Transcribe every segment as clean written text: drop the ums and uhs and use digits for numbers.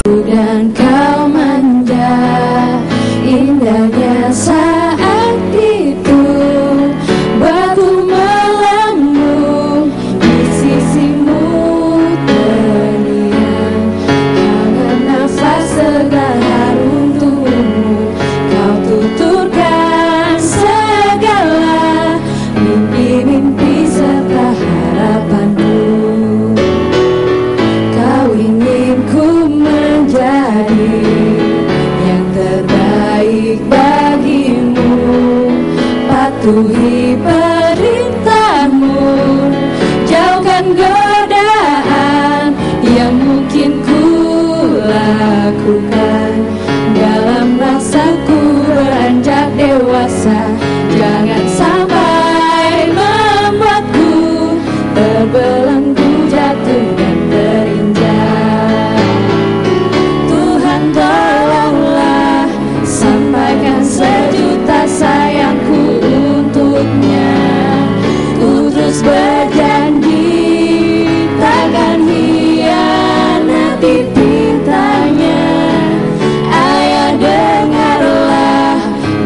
dan kau manja. Indahnya saat itu batu melambung di sisimu terdiam. Hangat nafas segar harum tubuhmu, kau tuturkan segala mimpi-mimpi serta harapanku. Kau ingin ku menjadi yang terbaik bagimu, patuhi perintahmu, jauhkan godaan yang mungkin ku lakukan. Dalam rasaku beranjak dewasa, jangan sampai membuatku terbelenggu, jatuh dan terinjak. Tuhan tolonglah, sampaikan sejuta sayangku untuknya. Ku terus berjanji takkan hianati titanya. Ayah, dengarlah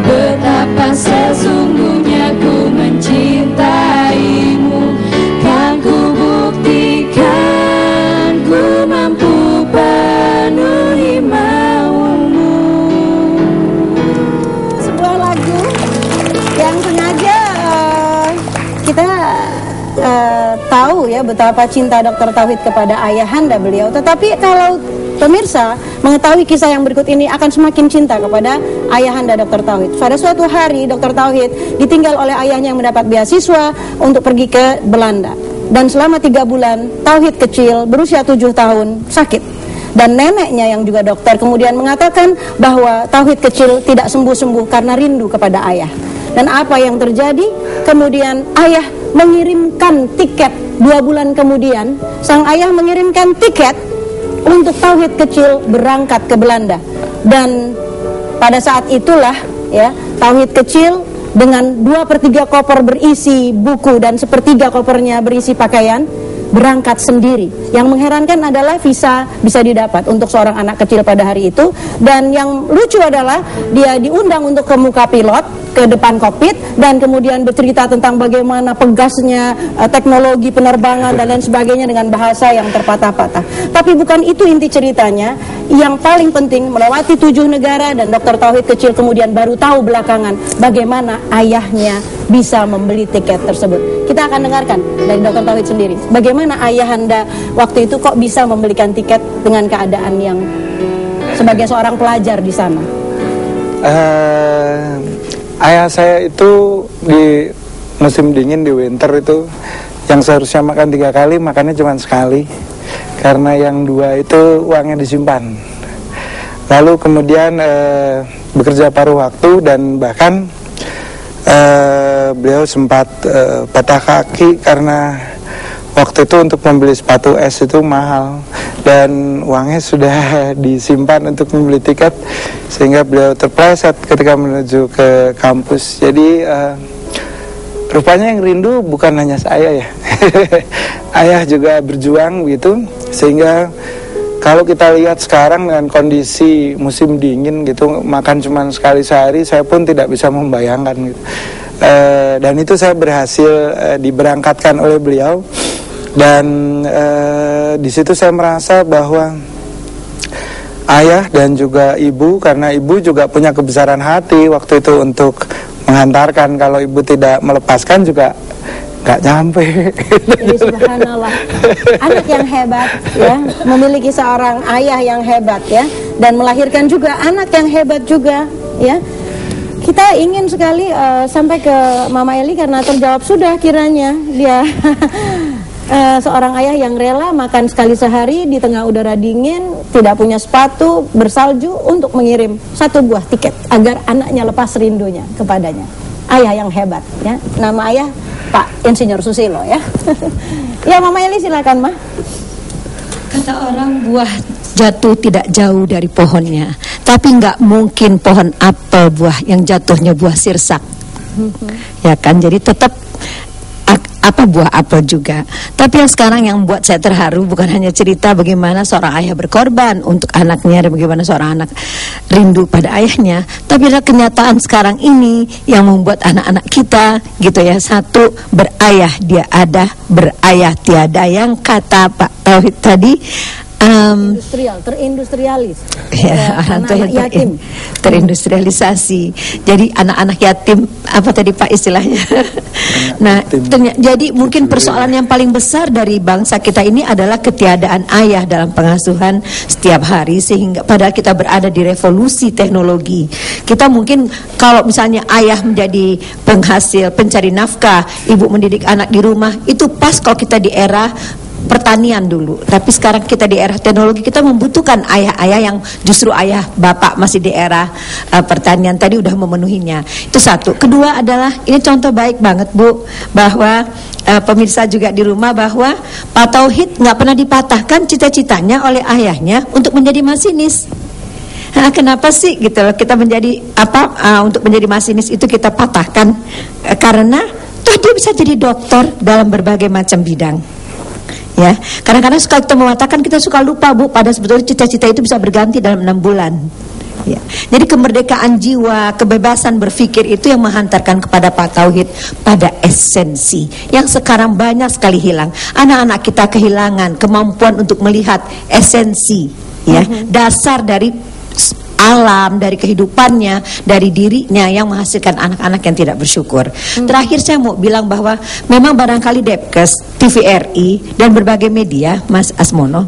betapa sesungguhnya ku mencintaimu. Kan ku buktikan ku mampu penuhi maumu. Sebuah lagu yang sengaja kita tahu ya betapa cinta Dr. Tauhid kepada ayahanda beliau. Tetapi kalau pemirsa mengetahui kisah yang berikut ini, akan semakin cinta kepada ayahanda Dr. Tauhid. Pada suatu hari Dr. Tauhid ditinggal oleh ayahnya yang mendapat beasiswa untuk pergi ke Belanda. Dan selama 3 bulan Tauhid kecil berusia 7 tahun sakit. Dan neneknya yang juga dokter kemudian mengatakan bahwa Tauhid kecil tidak sembuh-sembuh karena rindu kepada ayah. Dan apa yang terjadi? Kemudian ayah mengirimkan tiket 2 bulan kemudian. Sang ayah mengirimkan tiket untuk Tauhid kecil berangkat ke Belanda. Dan pada saat itulah ya, Tauhid kecil dengan 2/3 koper berisi buku dan 1/3 kopernya berisi pakaian berangkat sendiri. Yang mengherankan adalah visa bisa didapat untuk seorang anak kecil pada hari itu. Dan yang lucu adalah dia diundang untuk ke muka pilot, ke depan kokpit, dan kemudian bercerita tentang bagaimana pegasnya teknologi penerbangan dan lain sebagainya dengan bahasa yang terpatah-patah. Tapi bukan itu inti ceritanya. Yang paling penting, melewati 7 negara dan Dr. Tauhid kecil kemudian baru tahu belakangan bagaimana ayahnya bisa membeli tiket tersebut. Kita akan dengarkan dari Dr. Tauhid sendiri, bagaimana ayahanda waktu itu kok bisa membelikan tiket dengan keadaan yang sebagai seorang pelajar di sana. Ayah saya itu di musim dingin, di winter itu, yang seharusnya makan 3 kali, makannya cuma sekali. Karena yang 2 itu uangnya disimpan. Lalu kemudian bekerja paruh waktu, dan bahkan beliau sempat patah kaki karena waktu itu untuk membeli sepatu es itu mahal, dan uangnya sudah disimpan untuk membeli tiket, sehingga beliau terpleset ketika menuju ke kampus. Jadi rupanya yang rindu bukan hanya saya ya. Ayah juga berjuang gitu, sehingga kalau kita lihat sekarang dengan kondisi musim dingin gitu, makan cuma sekali sehari, saya pun tidak bisa membayangkan gitu. Dan itu saya berhasil diberangkatkan oleh beliau. Dan di situ saya merasa bahwa ayah dan juga ibu, karena ibu juga punya kebesaran hati waktu itu untuk menghantarkan. Kalau ibu tidak melepaskan juga nggak nyampe. Jadi subhanallah, anak yang hebat ya, memiliki seorang ayah yang hebat ya, dan melahirkan juga anak yang hebat juga ya. Kita ingin sekali sampai ke Mama Eli karena terjawab sudah kiranya dia seorang ayah yang rela makan sekali sehari di tengah udara dingin, tidak punya sepatu, bersalju untuk mengirim 1 buah tiket agar anaknya lepas rindunya kepadanya. Ayah yang hebat ya. Nama ayah Pak Insinyur Susilo ya. Ya Mama Eli silakan Ma. Kata orang buah jatuh tidak jauh dari pohonnya, tapi nggak mungkin pohon apel buah yang jatuhnya buah sirsak. Ya kan, jadi tetap buah apel juga. Tapi yang sekarang yang membuat saya terharu bukan hanya cerita bagaimana seorang ayah berkorban untuk anaknya dan bagaimana seorang anak rindu pada ayahnya, tapi adalah kenyataan sekarang ini yang membuat anak-anak kita gitu ya, satu, berayah dia ada, berayah tiada, yang kata Pak Tauhid tadi, terindustrialis. Ya, orang tua yang yatim, terindustrialisasi. Jadi anak-anak yatim, apa tadi Pak istilahnya? Nah, jadi mungkin persoalan yang paling besar dari bangsa kita ini adalah ketiadaan ayah dalam pengasuhan setiap hari, sehingga padahal kita berada di revolusi teknologi. Kita mungkin kalau misalnya ayah menjadi penghasil, pencari nafkah, ibu mendidik anak di rumah, itu pas kalau kita di era pertanian dulu. Tapi sekarang kita di era teknologi, kita membutuhkan ayah-ayah yang justru ayah bapak masih di era pertanian tadi udah memenuhinya. Itu satu. Kedua adalah, ini contoh baik banget Bu, bahwa pemirsa juga di rumah, bahwa Pak Tauhid nggak pernah dipatahkan cita-citanya oleh ayahnya untuk menjadi masinis. Nah, kenapa sih gitu loh, kita menjadi untuk menjadi masinis itu kita patahkan? Karena toh dia bisa jadi dokter dalam berbagai macam bidang. Ya, kadang-kadang suka kita mengatakan, kita suka lupa Bu, pada sebetulnya cita-cita itu bisa berganti dalam 6 bulan. Ya. Jadi kemerdekaan jiwa, kebebasan berpikir itu yang menghantarkan kepada Pak Tauhid pada esensi yang sekarang banyak sekali hilang. Anak-anak kita kehilangan kemampuan untuk melihat esensi, ya, dasar dari alam, dari kehidupannya, dari dirinya, yang menghasilkan anak-anak yang tidak bersyukur. Terakhir saya mau bilang bahwa memang barangkali Depkes, TVRI, dan berbagai media, Mas Asmono,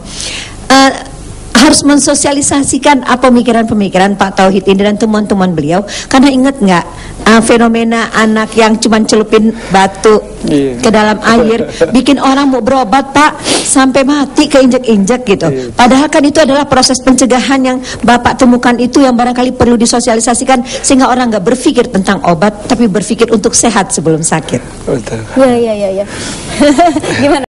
harus mensosialisasikan pemikiran-pemikiran Pak Tauhid ini dan teman-teman beliau. Karena ingat nggak fenomena anak yang cuman celupin batu ke dalam air, bikin orang mau berobat Pak sampai mati, keinjek-injek gitu. Padahal kan itu adalah proses pencegahan yang Bapak temukan, itu yang barangkali perlu disosialisasikan sehingga orang nggak berpikir tentang obat, tapi berpikir untuk sehat sebelum sakit. Iya. Gimana?